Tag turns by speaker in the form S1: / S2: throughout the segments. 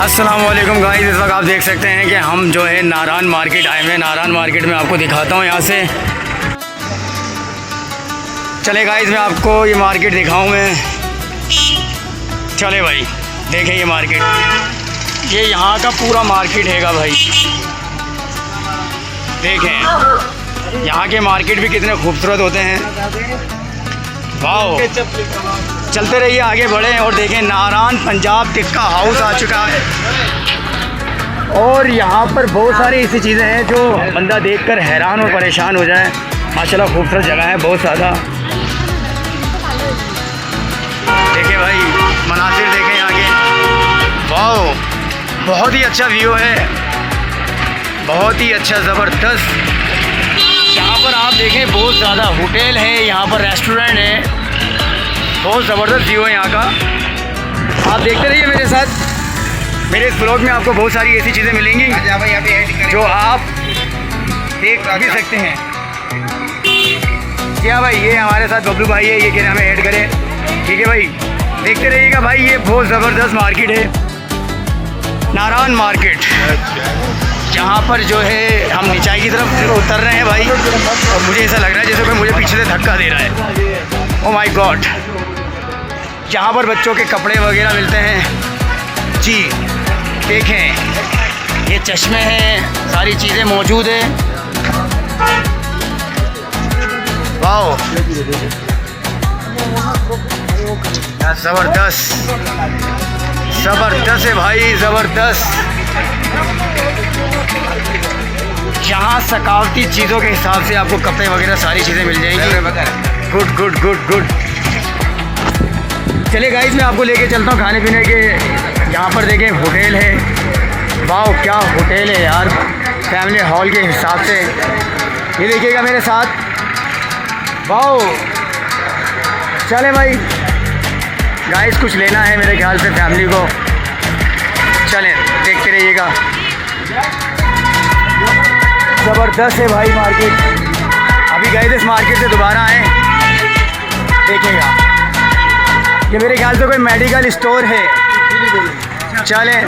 S1: अस्सलाम वालेकुम गाइस, इस वक्त आप देख सकते हैं कि हम जो है नारान मार्केट आए हुए हैं। नारान मार्केट में आपको दिखाता हूँ यहाँ से। चले गाइस, मैं आपको ये मार्केट दिखाऊँ मैं। चले भाई, देखें ये मार्केट, ये यहाँ का पूरा मार्केट हैगा भाई। देखें यहाँ के मार्केट भी कितने खूबसूरत होते हैं। वाओ, चलते रहिए, आगे बढ़ें और देखें नारान पंजाब टिक्का हाउस आ चुका है। और यहाँ पर बहुत सारी ऐसी चीज़ें हैं जो बंदा देखकर हैरान और परेशान हो जाए। माशाल्लाह खूबसूरत जगह है बहुत ज़्यादा। देखें भाई, मनासिर देखें यहाँ के। वाओ, बहुत ही अच्छा व्यू है, बहुत ही अच्छा ज़बरदस्त। यहाँ पर आप देखें बहुत ज़्यादा होटल है, यहाँ पर रेस्टोरेंट है, बहुत ज़बरदस्त व्यू है यहाँ का। आप देखते रहिए मेरे साथ। मेरे इस ब्लॉग में आपको बहुत सारी ऐसी चीज़ें मिलेंगी जो आप देख भी सकते हैं। क्या भाई, ये हमारे साथ बबलू भाई है, ये कह रहे हमें ऐड करें। ठीक है भाई, देखते रहिएगा भाई। ये बहुत ज़बरदस्त मार्केट है, नारान मार्केट, जहाँ पर जो है हम नीचाई की तरफ उतर रहे हैं भाई। और मुझे ऐसा लग रहा है जैसे कोई मुझे पीछे से धक्का दे रहा है। ओह माय गॉड, जहाँ पर बच्चों के कपड़े वगैरह मिलते हैं जी। देखें ये चश्मे हैं, सारी चीज़ें मौजूद हैं। वाओ, ज़बरदस्त ज़बरदस्त है भाई, ज़बरदस्त। यहाँ सकाफती चीज़ों के हिसाब से आपको कपड़े वगैरह सारी चीज़ें मिल जाएंगी। Good good good good. चलिए गाइस, मैं आपको लेके चलता हूँ खाने पीने के। यहाँ पर देखें होटल है। वाओ, क्या होटल है यार, फैमिली हॉल के हिसाब से। ये देखिएगा मेरे साथ। वाओ, चले भाई गाइस, कुछ लेना है मेरे ख्याल से फैमिली को। चलें, देखते रहिएगा। ज़बरदस्त है भाई मार्केट। अभी गए थे इस मार्केट से दोबारा आए। देखिएगा, ये मेरे ख्याल से कोई मेडिकल स्टोर है। चलें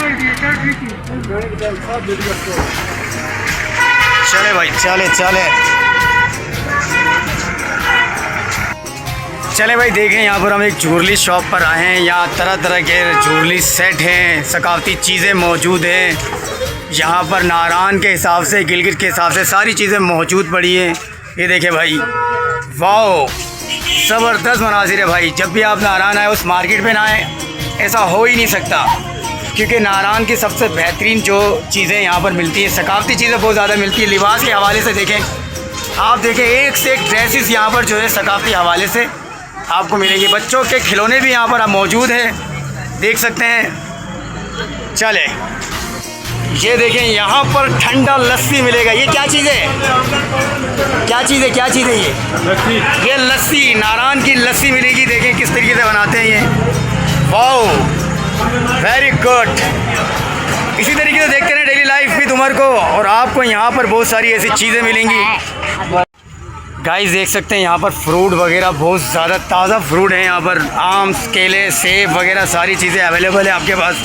S1: चले भाई, चले चले चले भाई। देखें यहाँ पर हम एक ज्वेलरी शॉप पर आए हैं। यहाँ तरह तरह के ज्वेलरी सेट हैं, सकाफती चीज़ें मौजूद हैं। यहाँ पर नारान के हिसाब से, गिलगित के हिसाब से सारी चीज़ें मौजूद पड़ी हैं। ये देखें भाई, वाओ, ज़बरदस्त मनाजिर है भाई। जब भी आप नारान आए उस मार्केट पे ना आए, ऐसा हो ही नहीं सकता। क्योंकि नारान की सबसे बेहतरीन जो चीज़ें यहाँ पर मिलती हैं, सकाफती चीज़ें बहुत ज़्यादा मिलती हैं। लिबास के हवाले से देखें, आप देखें एक से एक ड्रेसेस यहाँ पर जो है सकाफती हवाले से आपको मिलेंगे। बच्चों के खिलौने भी यहाँ पर मौजूद हैं, देख सकते हैं। चले, ये देखें यहाँ पर ठंडा लस्सी मिलेगा। ये क्या चीज़ है, क्या चीज़ है, क्या चीज़ है ये लस्सी? ये लस्सी, नारान की लस्सी मिलेगी। देखें किस तरीके से बनाते हैं ये। Wow, very good. इसी तरीके से देखते रहें डेली लाइफ विद उमर को, और आपको यहाँ पर बहुत सारी ऐसी चीज़ें मिलेंगी। गाइस देख सकते हैं यहाँ पर फ्रूट वगैरह बहुत ज़्यादा ताज़ा फ्रूट है। यहाँ पर आम, केले, सेब वगैरह सारी चीज़ें अवेलेबल है आपके पास।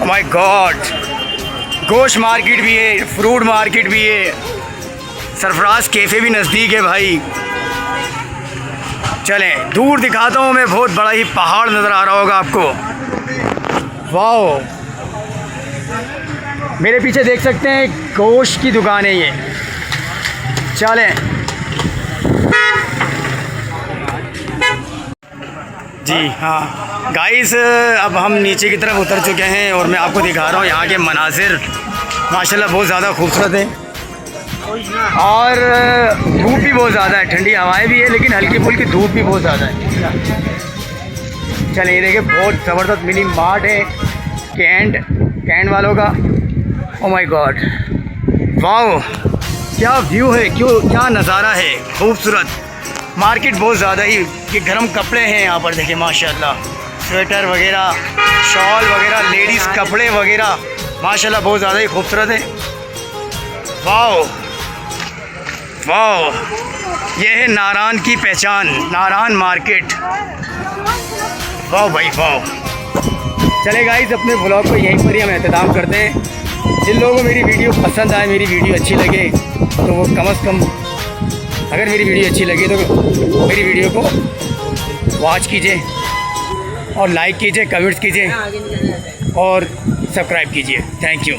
S1: माय गॉड, गोश्त मार्केट भी है, फ्रूट मार्केट भी है, सरफराज कैफ़े भी नज़दीक है भाई। चलें, दूर दिखाता हूँ मैं, बहुत बड़ा ही पहाड़ नज़र आ रहा होगा आपको। वाओ, मेरे पीछे देख सकते हैं गोश्त की दुकान है ये। चलें जी हाँ गाइस, अब हम नीचे की तरफ उतर चुके हैं और मैं आपको दिखा रहा हूँ यहाँ के मनाजिर। माशाल्लाह बहुत ज़्यादा खूबसूरत है, और धूप भी बहुत ज़्यादा है। ठंडी हवाएं भी है, लेकिन हल्की फुल्की धूप भी बहुत ज़्यादा है। चलिए, ये देखिए बहुत ज़बरदस्त मिनी मार्ट है कैंट वालों का। ओह माय गॉड, वाओ, क्या व्यू है, क्या नज़ारा है, खूबसूरत मार्केट बहुत ज़्यादा ही। ये गर्म कपड़े हैं यहाँ पर, देखिए माशाल्लाह, स्वेटर वगैरह, शॉल वगैरह, लेडीज़ कपड़े वगैरह, माशाल्लाह बहुत ज़्यादा ही खूबसूरत है। वाओ वाओ, ये है नारान की पहचान, नारान मार्केट। वाओ भाई वाओ। चले गाइस, अपने ब्लॉग को यहीं पर ही हम एहतमाम करते हैं। जिन लोगों को मेरी वीडियो पसंद आए, मेरी वीडियो अच्छी लगे, तो वो कम से कम, अगर मेरी वीडियो अच्छी लगे तो मेरी वीडियो को वॉच कीजिए और लाइक कीजिए, कमेंट्स कीजिए और सब्सक्राइब कीजिए। Thank you.